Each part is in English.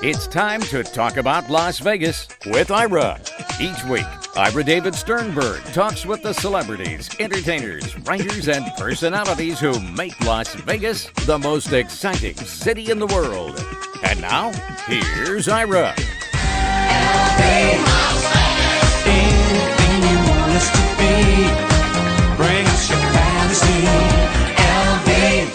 It's time to talk about Las Vegas with Ira. Each week, Ira David Sternberg talks with the celebrities, entertainers, writers, and personalities who make Las Vegas the most exciting city in the world. And now, here's Ira. Anything you want us to be, bring us your fantasy, LV.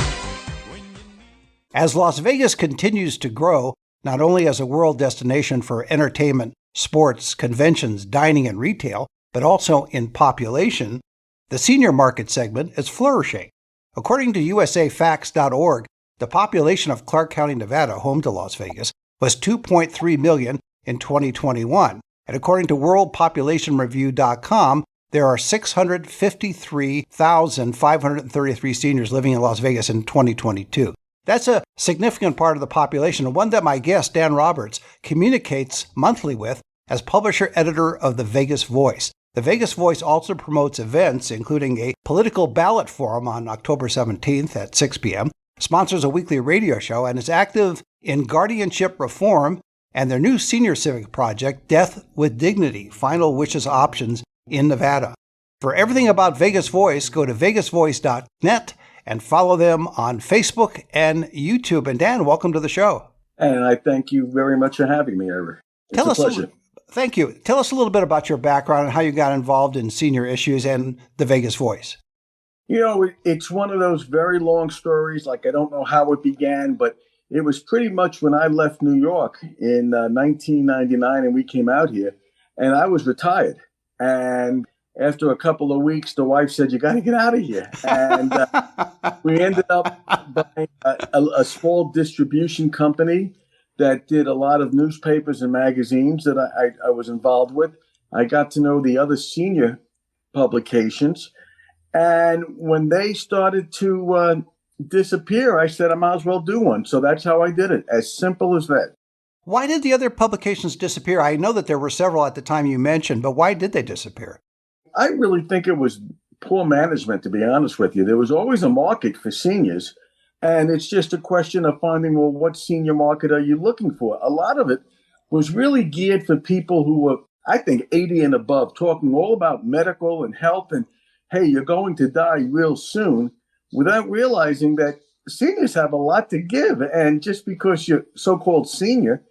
As Las Vegas continues to grow, not only as a world destination for entertainment, sports, conventions, dining, and retail, but also in population, the senior market segment is flourishing. According to usafacts.org, the population of Clark County, Nevada, home to Las Vegas, was 2.3 million in 2021. And according to worldpopulationreview.com, there are 653,533 seniors living in Las Vegas in 2022. That's a significant part of the population, and one that my guest, Dan Roberts, communicates monthly with as publisher-editor of the Vegas Voice. The Vegas Voice also promotes events, including a political ballot forum on October 17th at 6 p.m., sponsors a weekly radio show, and is active in guardianship reform and their new senior civic project, Death with Dignity, Final Wishes Options in Nevada. For everything about Vegas Voice, go to vegasvoice.net and follow them on Facebook and YouTube. And Dan, welcome to the show. And I thank you very much for having me, Ira. It's a pleasure. Thank you. Tell us a little bit about your background and how you got involved in senior issues and the Vegas Voice. You know, it's one of those very long stories. Like, I don't know how it began, but it was pretty much when I left New York in 1999 and we came out here, and I was retired. And after a couple of weeks, the wife said, "You got to get out of here." And we ended up buying a small distribution company that did a lot of newspapers and magazines that I was involved with. I got to know the other senior publications. And when they started to disappear, I said, I might as well do one. So that's how I did it. As simple as that. Why did the other publications disappear? I know that there were several at the time you mentioned, but why did they disappear? I really think it was poor management, to be honest with you. There was always a market for seniors, and it's just a question of finding, well, what senior market are you looking for? A lot of it was really geared for people who were, I think, 80 and above, talking all about medical and health and, hey, you're going to die real soon, without realizing that seniors have a lot to give. And just because you're so-called senior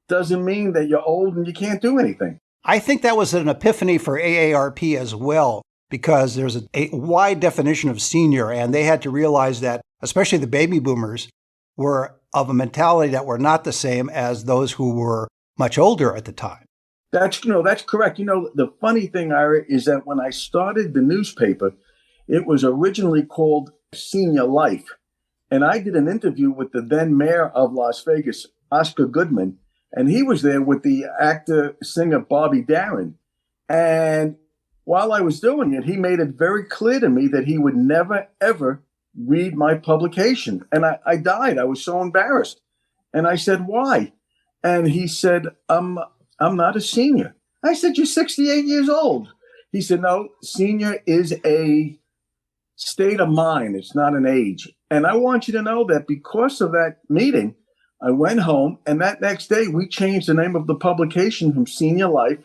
doesn't mean that you're old and you can't do anything. I think that was an epiphany for AARP as well, because there's a wide definition of senior, and they had to realize that, especially the baby boomers, were of a mentality that were not the same as those who were much older at the time. That's correct. The funny thing, Ira, is that when I started the newspaper, it was originally called Senior Life. And I did an interview with the then mayor of Las Vegas, Oscar Goodman, and he was there with the actor, singer Bobby Darin. And while I was doing it, he made it very clear to me that he would never, ever read my publication. And I died. I was so embarrassed. And I said, why? And he said, I'm not a senior. I said, you're 68 years old. He said, no, senior is a state of mind. It's not an age. And I want you to know that because of that meeting, I went home, and that next day we changed the name of the publication from Senior Life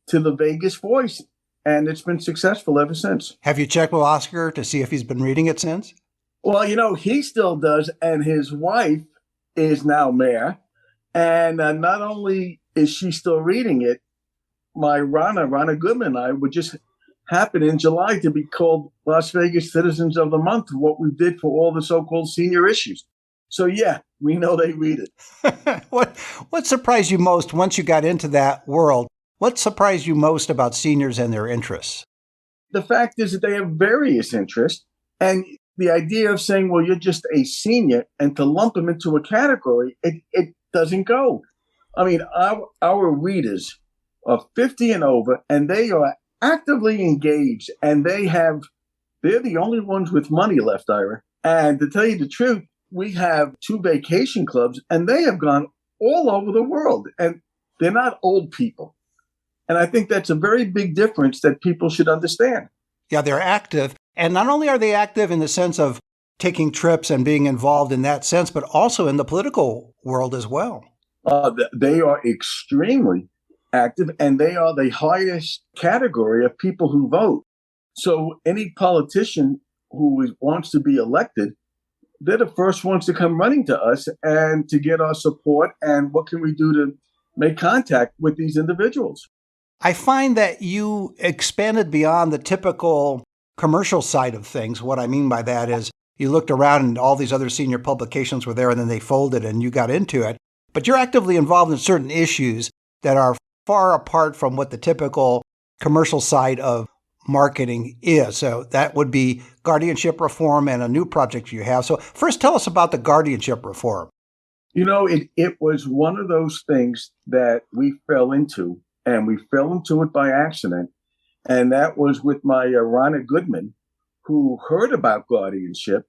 to the Vegas Voice, and it's been successful ever since. Have you checked with Oscar to see if he's been reading it since? Well, he still does, and his wife is now mayor, and not only is she still reading it, my Ronna Goodman and I would just happen in July to be called Las Vegas Citizens of the Month, what we did for all the so-called senior issues. So, yeah, we know they read it. What surprised you most once you got into that world? What surprised you most about seniors and their interests? The fact is that they have various interests. And the idea of saying, well, you're just a senior, and to lump them into a category, it doesn't go. I mean, our readers are 50 and over, and they are actively engaged, and they're the only ones with money left, Ira. And to tell you the truth, we have 2 vacation clubs, and they have gone all over the world, and they're not old people. And I think that's a very big difference that people should understand. Yeah, they're active. And not only are they active in the sense of taking trips and being involved in that sense, but also in the political world as well. They are extremely active, and they are the highest category of people who vote. So any politician who wants to be elected, they're the first ones to come running to us and to get our support. And what can we do to make contact with these individuals? I find that you expanded beyond the typical commercial side of things. What I mean by that is you looked around and all these other senior publications were there and then they folded and you got into it. But you're actively involved in certain issues that are far apart from what the typical commercial side of marketing is. So that would be guardianship reform and a new project you have. So first, tell us about the guardianship reform. It was one of those things that we fell into, and we fell into it by accident. And that was with my Rhonda Goodman, who heard about guardianship,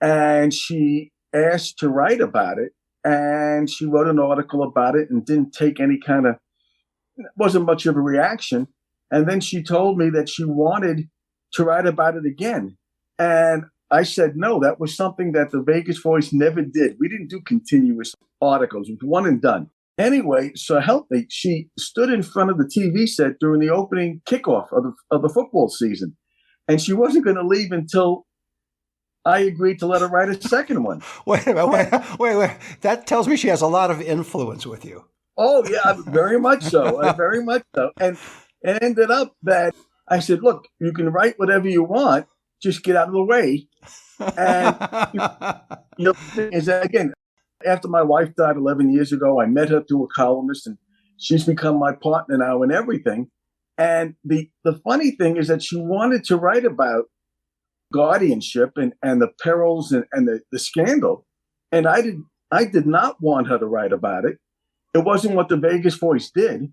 and she asked to write about it. And she wrote an article about it and didn't take wasn't much of a reaction. And then she told me that she wanted to write about it again. And I said, no, that was something that the Vegas Voice never did. We didn't do continuous articles. It was one and done. Anyway, so help me. She stood in front of the TV set during the opening kickoff of the football season. And she wasn't going to leave until I agreed to let her write a second one. Wait a minute, wait. That tells me she has a lot of influence with you. Oh, yeah, very much so. Very much so. And it ended up that I said, look, you can write whatever you want. Just get out of the way. And the thing is that, again, after my wife died 11 years ago, I met her through a columnist, and she's become my partner now in everything. And the funny thing is that she wanted to write about guardianship and the perils and the scandal. And I did not want her to write about it. It wasn't what the Vegas Voice did.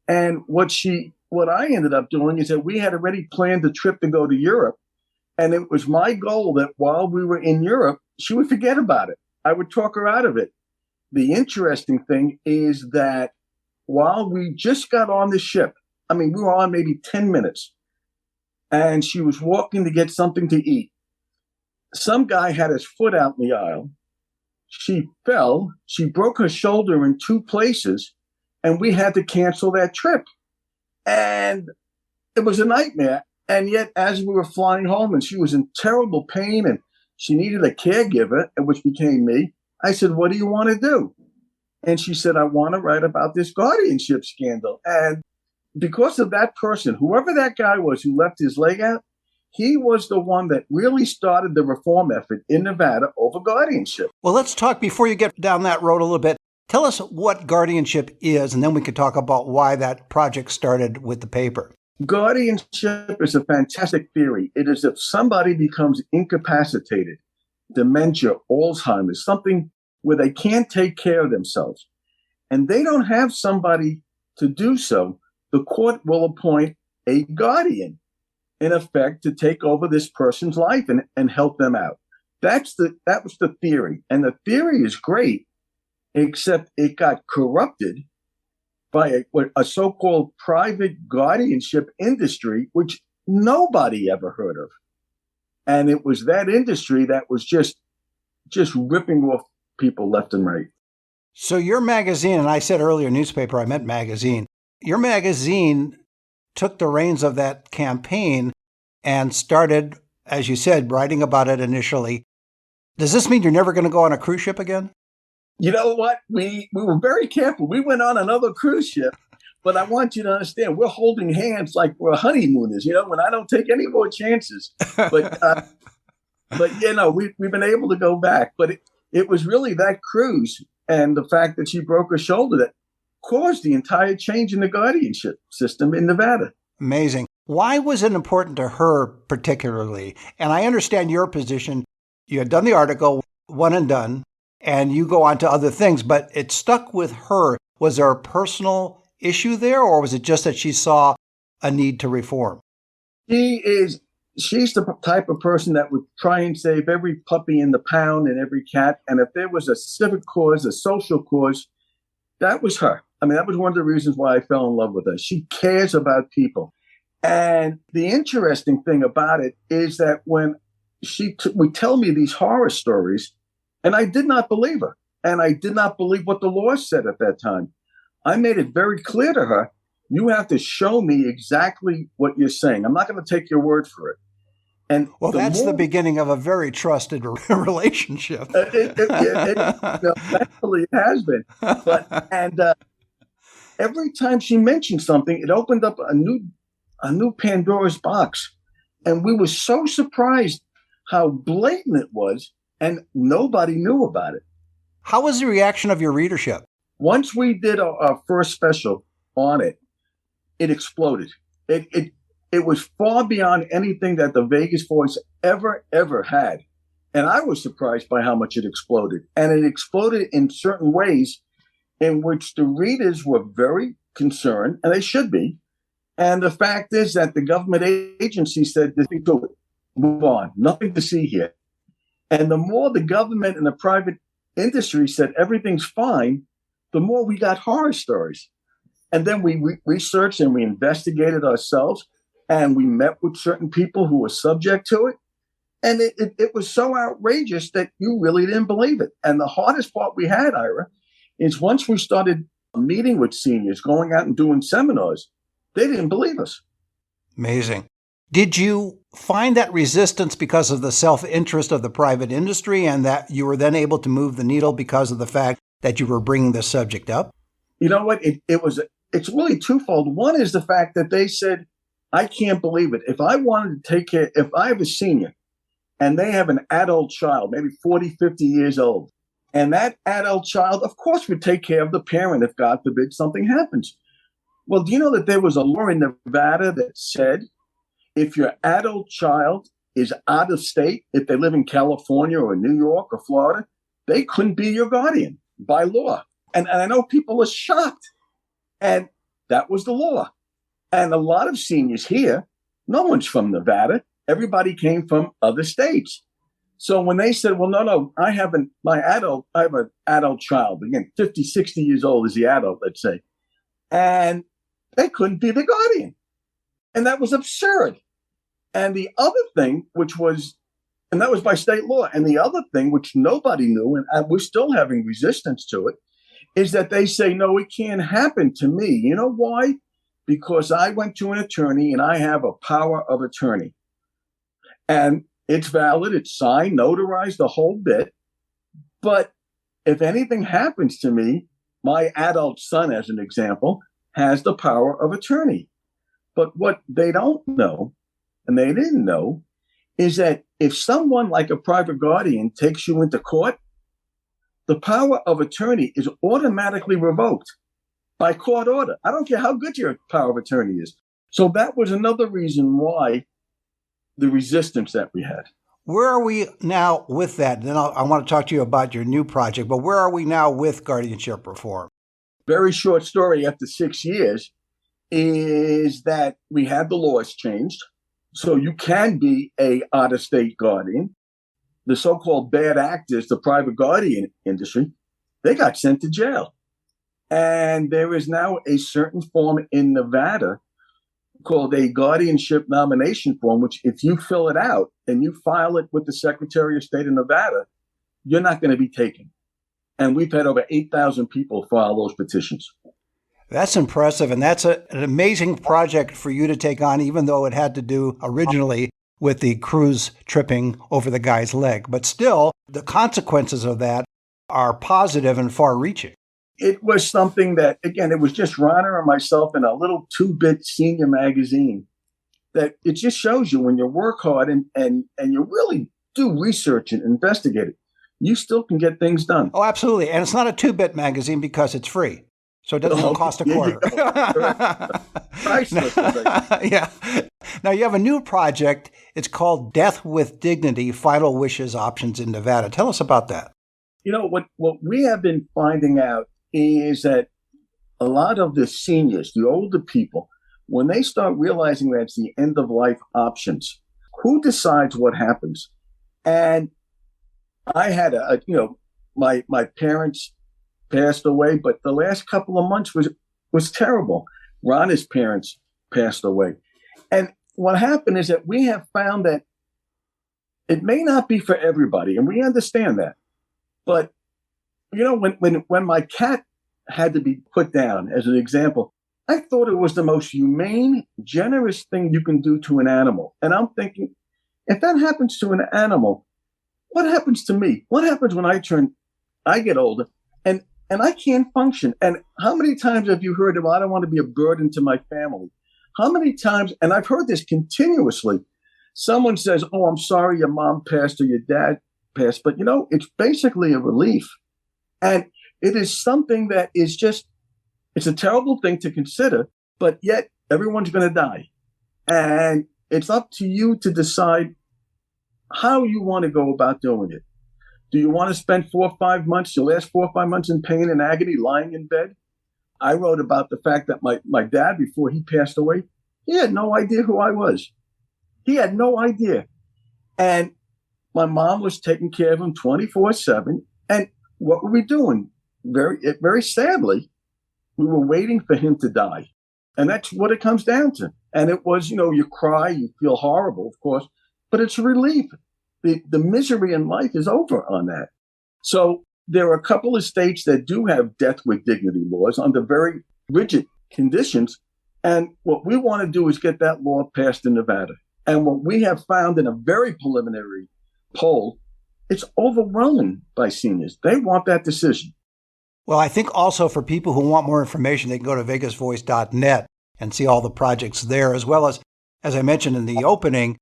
And what I ended up doing is that we had already planned a trip to go to Europe. And it was my goal that while we were in Europe, she would forget about it. I would talk her out of it. The interesting thing is that while we just got on the ship, we were on maybe 10 minutes, and she was walking to get something to eat. Some guy had his foot out in the aisle. She fell. She broke her shoulder in 2 places, and we had to cancel that trip. And it was a nightmare. And yet, as we were flying home and she was in terrible pain and she needed a caregiver, which became me, I said, what do you want to do? And she said, I want to write about this guardianship scandal. And because of that person, whoever that guy was who left his leg out, he was the one that really started the reform effort in Nevada over guardianship. Well, let's talk, before you get down that road a little bit, tell us what guardianship is, and then we can talk about why that project started with the paper. Guardianship is a fantastic theory. It is if somebody becomes incapacitated, dementia, Alzheimer's, something where they can't take care of themselves, and they don't have somebody to do so, the court will appoint a guardian, in effect, to take over this person's life and help them out. That was the theory. And the theory is great, except it got corrupted by a so-called private guardianship industry, which nobody ever heard of. And it was that industry that was just ripping off people left and right. So your magazine, and I said earlier newspaper, I meant magazine. Your magazine took the reins of that campaign and started, as you said, writing about it initially. Does this mean you're never going to go on a cruise ship again? You know what? We were very careful. We went on another cruise ship, but I want you to understand, we're holding hands like we're honeymooners, when I don't take any more chances. But we've been able to go back. But it was really that cruise and the fact that she broke her shoulder that caused the entire change in the guardianship system in Nevada. Amazing. Why was it important to her particularly? And I understand your position. You had done the article, one and done, and you go on to other things, but it stuck with her. Was there a personal issue there, or was it just that she saw a need to reform? She's the type of person that would try and save every puppy in the pound and every cat. And if there was a civic cause, a social cause, that was her. That was one of the reasons why I fell in love with her. She cares about people. And the interesting thing about it is that when she would tell me these horror stories, and I did not believe her. And I did not believe what the law said at that time. I made it very clear to her, you have to show me exactly what you're saying. I'm not going to take your word for it. And well, that's the beginning of a very trusted relationship. Thankfully it has been. But every time she mentioned something, it opened up a new Pandora's box. And we were so surprised how blatant it was, and nobody knew about it. How was the reaction of your readership? Once we did our first special on it, it exploded. It was far beyond anything that the Vegas Voice ever had. And I was surprised by how much it exploded. And it exploded in certain ways in which the readers were very concerned, and they should be. And the fact is that the government agency said, do it, move on, nothing to see here. And the more the government and the private industry said everything's fine, the more we got horror stories. And then we researched and we investigated ourselves, and we met with certain people who were subject to it. And it was so outrageous that you really didn't believe it. And the hardest part we had, Ira, is once we started meeting with seniors, going out and doing seminars, they didn't believe us. Amazing. Did you find that resistance because of the self-interest of the private industry, and that you were then able to move the needle because of the fact that you were bringing this subject up? You know what? It's really twofold. One is the fact that they said, I can't believe it. If I wanted to take care, if I have a senior and they have an adult child, maybe 40, 50 years old, and that adult child, of course, would take care of the parent if, God forbid, something happens. Well, do you know that there was a law in Nevada that said if your adult child is out of state, if they live in California or New York or Florida, they couldn't be your guardian by law. And I know people are shocked. And that was the law. And a lot of seniors here, no one's from Nevada. Everybody came from other states. So when they said, well, no, I have an adult child, again, 50, 60 years old is the adult, let's say, and they couldn't be the guardian. And that was absurd. And the other thing, and that was by state law. And the other thing, which nobody knew, and we're still having resistance to it, is that they say, no, it can't happen to me. You know why? Because I went to an attorney and I have a power of attorney. And it's valid, it's signed, notarized, the whole bit. But if anything happens to me, my adult son, as an example, has the power of attorney. But what they don't know, and they didn't know, is that if someone like a private guardian takes you into court, the power of attorney is automatically revoked by court order. I don't care how good your power of attorney is. So that was another reason why the resistance that we had. Where are we now with that? Then I want to talk to you about your new project, but where are we now with guardianship reform? Very short story after 6 years is that we had the laws changed. So you can be a out-of-state guardian. The so-called bad actors, the private guardian industry, they got sent to jail. And there is now a certain form in Nevada called a guardianship nomination form, which if you fill it out and you file it with the Secretary of State of Nevada, you're not going to be taken. And we've had over 8,000 people file those petitions. That's impressive. And that's an amazing project for you to take on, even though it had to do originally with the cruise tripping over the guy's leg. But still, the consequences of that are positive and far-reaching. It was something that, again, it was just Ronner and myself in a little 2-bit senior magazine that it just shows you when you work hard and you really do research and investigate it, you still can get things done. Oh, absolutely. And it's not a 2-bit magazine because it's free. So it doesn't cost a quarter. Priceless. Yeah. Now you have a new project. It's called Death with Dignity, Final Wishes Options in Nevada. Tell us about that. You know, what we have been finding out is that a lot of the seniors, the older people, when they start realizing that it's the end of life options, who decides what happens? And I had my parents passed away, but the last couple of months was terrible. Ron's parents passed away. And what happened is that we have found that it may not be for everybody, and we understand that. But When my cat had to be put down as an example, I thought it was the most humane, generous thing you can do to an animal. And I'm thinking, if that happens to an animal, what happens to me? What happens when I get older and I can't function? And how many times have you heard of, I don't want to be a burden to my family? How many times, and I've heard this continuously, someone says, oh, I'm sorry your mom passed or your dad passed. But, it's basically a relief. And it is something that is just, it's a terrible thing to consider, but yet everyone's going to die. And it's up to you to decide how you want to go about doing it. Do you want to spend 4 or 5 months, your last 4 or 5 months in pain and agony, lying in bed? I wrote about the fact that my dad, before he passed away, he had no idea who I was. He had no idea. And my mom was taking care of him 24/7. And what were we doing? Very, very sadly, we were waiting for him to die. And that's what it comes down to. And it was, you cry, you feel horrible, of course, but it's a relief. The misery in life is over on that. So there are a couple of states that do have death with dignity laws under very rigid conditions. And what we want to do is get that law passed in Nevada. And what we have found in a very preliminary poll, it's overwhelming by seniors. They want that decision. Well, I think also for people who want more information, they can go to vegasvoice.net and see all the projects there, as well as I mentioned in the opening,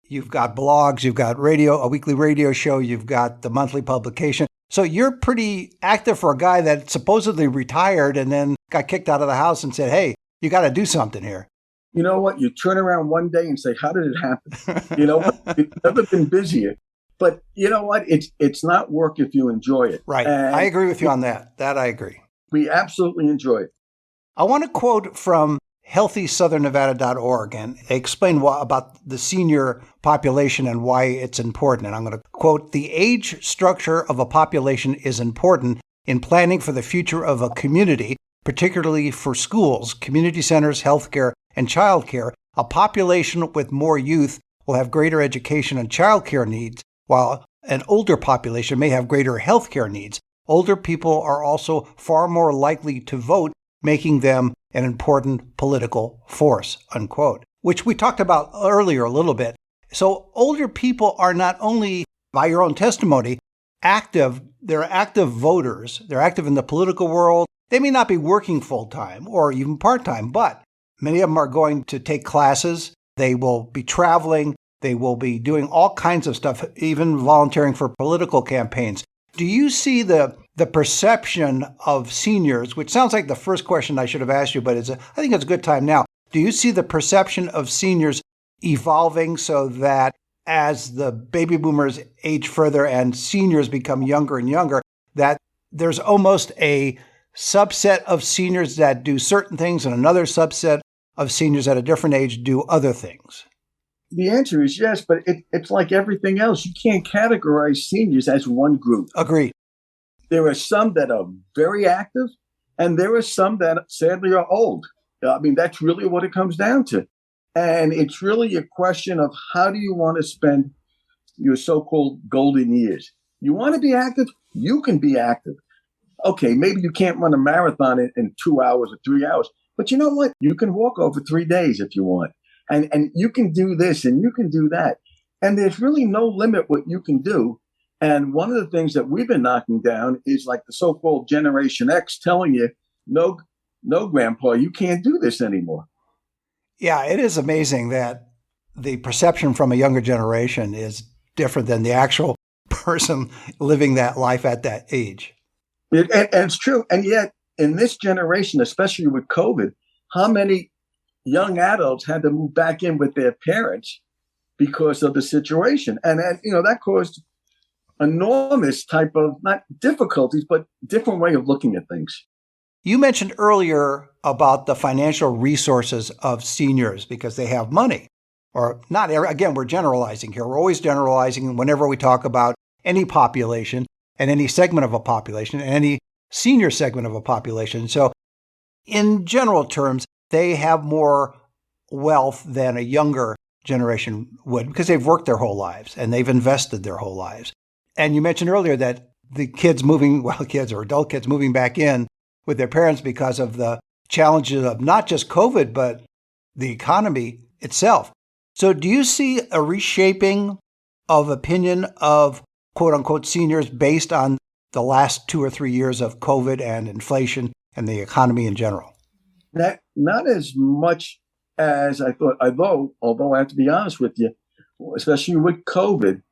you've got blogs, you've got a weekly radio show, you've got the monthly publication. So you're pretty active for a guy that supposedly retired and then got kicked out of the house and said, hey, you got to do something here. You know what? You turn around one day and say, how did it happen? It's never been busier. But you know what? It's not work if you enjoy it. Right. And I agree with you on that. That I agree. We absolutely enjoy it. I want to quote from healthysouthernnevada.org and explain about the senior population and why it's important. And I'm going to quote, the age structure of a population is important in planning for the future of a community, particularly for schools, community centers, healthcare, and childcare. A population with more youth will have greater education and childcare needs, while an older population may have greater healthcare needs. Older people are also far more likely to vote, making them an important political force, unquote, which we talked about earlier a little bit. So older people are not only, by your own testimony, active, they're active voters. They're active in the political world. They may not be working full-time or even part-time, but many of them are going to take classes. They will be traveling. They will be doing all kinds of stuff, even volunteering for political campaigns. Do you see the perception of seniors, which sounds like the first question I should have asked you, but I think it's a good time now. Do you see the perception of seniors evolving so that as the baby boomers age further and seniors become younger and younger, that there's almost a subset of seniors that do certain things and another subset of seniors at a different age do other things? The answer is yes, but it's like everything else. You can't categorize seniors as one group. Agreed. There are some that are very active, and there are some that sadly are old. I mean, that's really what it comes down to. And it's really a question of how do you want to spend your so-called golden years? You want to be active? You can be active. Okay, maybe you can't run a marathon in 2 hours or 3 hours, but you know what? You can walk over 3 days if you want. And you can do this and you can do that. And there's really no limit what you can do. And one of the things that we've been knocking down is like the so-called Generation X telling you, no, Grandpa, you can't do this anymore. Yeah, it is amazing that the perception from a younger generation is different than the actual person living that life at that age. And it's true. And yet in this generation, especially with COVID, how many young adults had to move back in with their parents because of the situation? And that caused enormous type of, not difficulties, but different way of looking at things. You mentioned earlier about the financial resources of seniors because they have money. Or not, again, we're generalizing here. We're always generalizing whenever we talk about any population and any segment of a population and any senior segment of a population. So in general terms, they have more wealth than a younger generation would because they've worked their whole lives and they've invested their whole lives. And you mentioned earlier that the kids moving, well, kids or adult kids moving back in with their parents because of the challenges of not just COVID, but the economy itself. So do you see a reshaping of opinion of quote unquote seniors based on the last 2 or 3 years of COVID and inflation and the economy in general? Not as much as I thought, although I have to be honest with you, especially with COVID,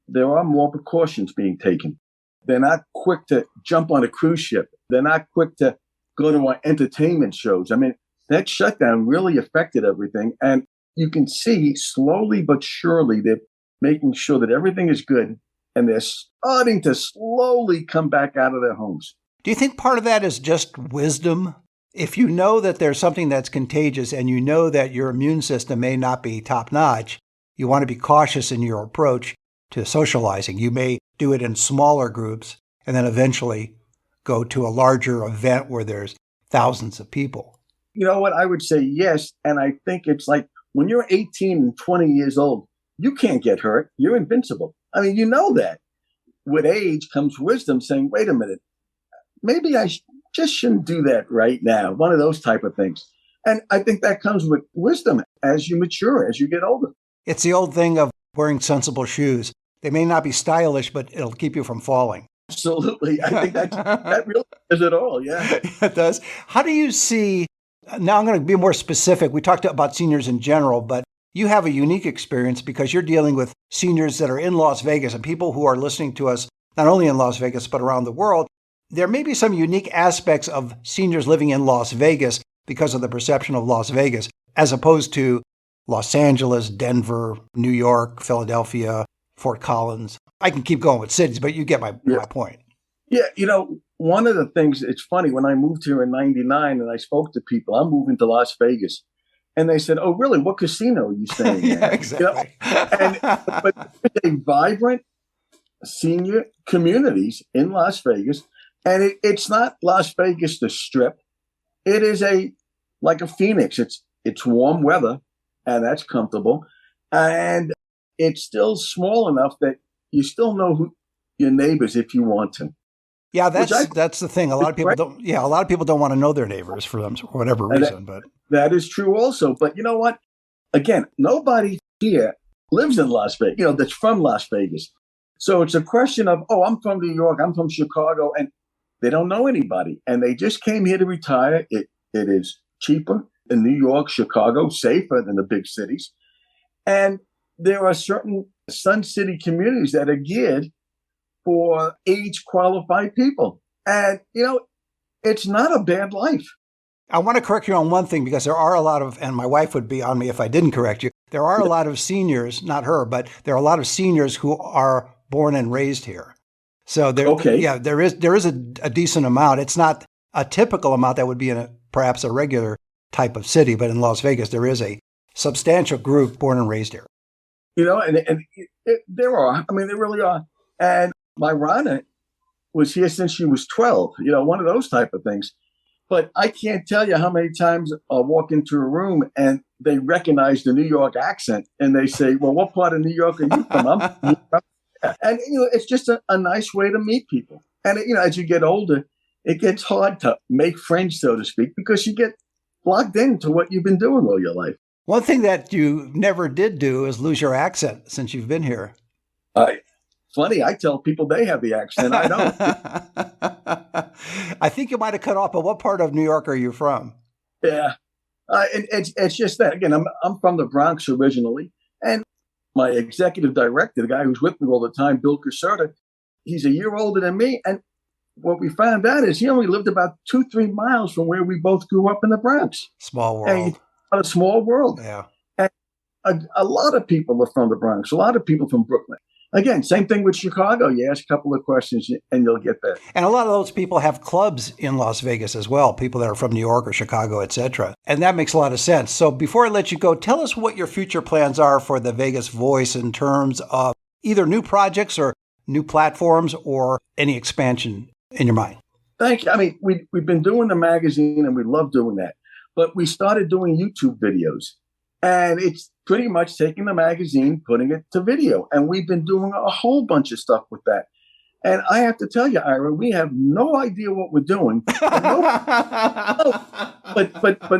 there are more precautions being taken. They're not quick to jump on a cruise ship. They're not quick to go to our entertainment shows. I mean, that shutdown really affected everything. And you can see slowly but surely they're making sure that everything is good. And they're starting to slowly come back out of their homes. Do you think part of that is just wisdom? If you know that there's something that's contagious and you know that your immune system may not be top notch, you want to be cautious in your approach to socializing. You may do it in smaller groups and then eventually go to a larger event where there's thousands of people. You know what? I would say yes. And I think it's like when you're 18 and 20 years old, you can't get hurt. You're invincible. I mean, you know that. With age comes wisdom saying, wait a minute, maybe I just shouldn't do that right now. One of those type of things. And I think that comes with wisdom as you mature, as you get older. It's the old thing of wearing sensible shoes. They may not be stylish, but it'll keep you from falling. Absolutely. I think that really does it all. Yeah. It does. How do you see, now I'm going to be more specific. We talked about seniors in general, but you have a unique experience because you're dealing with seniors that are in Las Vegas and people who are listening to us, not only in Las Vegas, but around the world. There may be some unique aspects of seniors living in Las Vegas because of the perception of Las Vegas, as opposed to Los Angeles, Denver, New York, Philadelphia, Fort Collins. I can keep going with cities, but you get my point. Yeah. You know, one of the things, it's funny, when I moved here in 99 and I spoke to people, I'm moving to Las Vegas. And they said, "Oh, really? What casino are you staying Yeah, at?" exactly. But it's a vibrant senior communities in Las Vegas. And it's not Las Vegas, the Strip. It is like a Phoenix. It's warm weather, and that's comfortable. And it's still small enough that you still know who your neighbors if you want to. Yeah, that's the thing. A lot of people don't. Yeah, a lot of people don't want to know their neighbors for whatever reason. But that is true also. But you know what? Again, nobody here lives in Las Vegas. You know, that's from Las Vegas. So it's a question of, oh, I'm from New York, I'm from Chicago, and they don't know anybody, and they just came here to retire. It is cheaper in New York, Chicago, safer than the big cities, and there are certain Sun City communities that are geared for age-qualified people. And, you know, it's not a bad life. I want to correct you on one thing because there are a lot of, and my wife would be on me if I didn't correct you, there are a lot of seniors, not her, but there are a lot of seniors who are born and raised here. So there is a decent amount. It's not a typical amount that would be in perhaps a regular type of city, but in Las Vegas, there is a substantial group born and raised here. You know, and there are. I mean, there really are. And my Rana was here since she was 12, you know, one of those type of things. But I can't tell you how many times I'll walk into a room and they recognize the New York accent and they say, "Well, what part of New York are you from?" And, you know, it's just a nice way to meet people. And, you know, as you get older, it gets hard to make friends, so to speak, because you get locked into what you've been doing all your life. One thing that you never did do is lose your accent since you've been here. Funny, I tell people they have the accent. I don't. I think you might have cut off, but what part of New York are you from? Yeah. It's just that, again, I'm from the Bronx originally. And my executive director, the guy who's with me all the time, Bill Caserta, he's a year older than me. And what we found out is he only lived about 2-3 miles from where we both grew up in the Bronx. Small world. A small world. Yeah. And a lot of people are from the Bronx, a lot of people from Brooklyn. Again, same thing with Chicago. You ask a couple of questions and you'll get there. And a lot of those people have clubs in Las Vegas as well, people that are from New York or Chicago, etc. And that makes a lot of sense. So before I let you go, tell us what your future plans are for the Vegas Voice in terms of either new projects or new platforms or any expansion in your mind. Thank you. I mean, we've been doing the magazine and we love doing that. But we started doing YouTube videos. And it's pretty much taking the magazine, putting it to video. And we've been doing a whole bunch of stuff with that. And I have to tell you, Ira, we have no idea what we're doing. But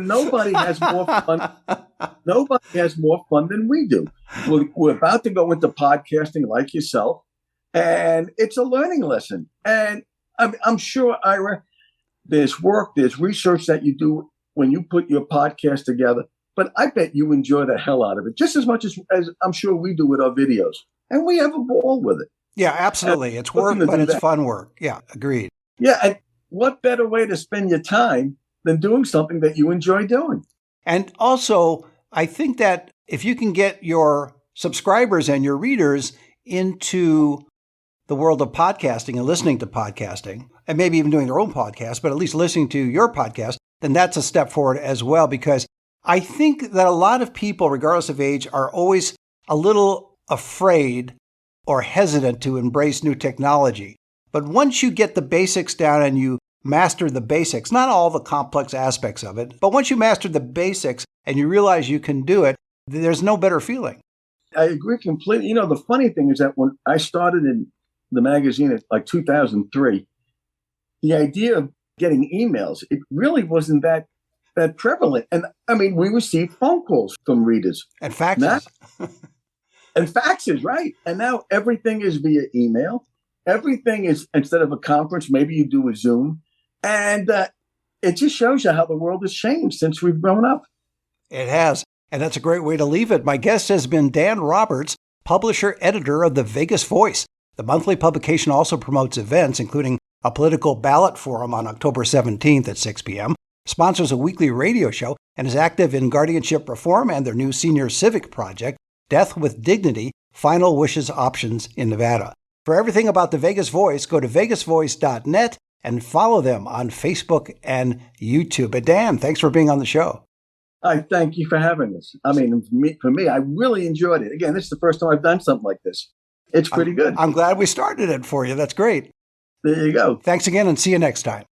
nobody has more fun. Nobody has more fun than we do. We're about to go into podcasting like yourself, and it's a learning lesson. And I'm sure, Ira, there's work, there's research that you do when you put your podcast together. But I bet you enjoy the hell out of it, just as much as I'm sure we do with our videos. And we have a ball with it. Yeah, absolutely. It's work, but it's fun work. Yeah, agreed. Yeah, and what better way to spend your time than doing something that you enjoy doing? And also, I think that if you can get your subscribers and your readers into the world of podcasting and listening to podcasting, and maybe even doing their own podcast, but at least listening to your podcast, then that's a step forward as well. Because I think that a lot of people, regardless of age, are always a little afraid or hesitant to embrace new technology. But once you get the basics down and you master the basics, not all the complex aspects of it, but once you master the basics and you realize you can do it, there's no better feeling. I agree completely. You know, the funny thing is that when I started in the magazine in like 2003, the idea of getting emails, it really wasn't that prevalent. And I mean, we received phone calls from readers. And faxes. And faxes, right. And now everything is via email. Everything is, instead of a conference, maybe you do a Zoom. And it just shows you how the world has changed since we've grown up. It has. And that's a great way to leave it. My guest has been Dan Roberts, publisher, editor of the Vegas Voice. The monthly publication also promotes events, including a political ballot forum on October 17th at 6 p.m., sponsors a weekly radio show, and is active in guardianship reform and their new senior civic project, Death with Dignity, Final Wishes Options in Nevada. For everything about the Vegas Voice, go to vegasvoice.net and follow them on Facebook and YouTube. And Dan, thanks for being on the show. I thank you for having us. I mean, for me, I really enjoyed it. Again, this is the first time I've done something like this. It's pretty good. I'm glad we started it for you. That's great. There you go. Thanks again, and see you next time.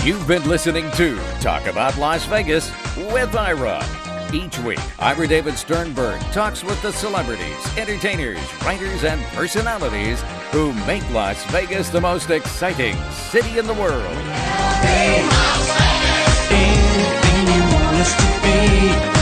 You've been listening to Talk About Las Vegas with Ira. Each week, Ira David Sternberg talks with the celebrities, entertainers, writers, and personalities who make Las Vegas the most exciting city in the world. Anything you want us to be.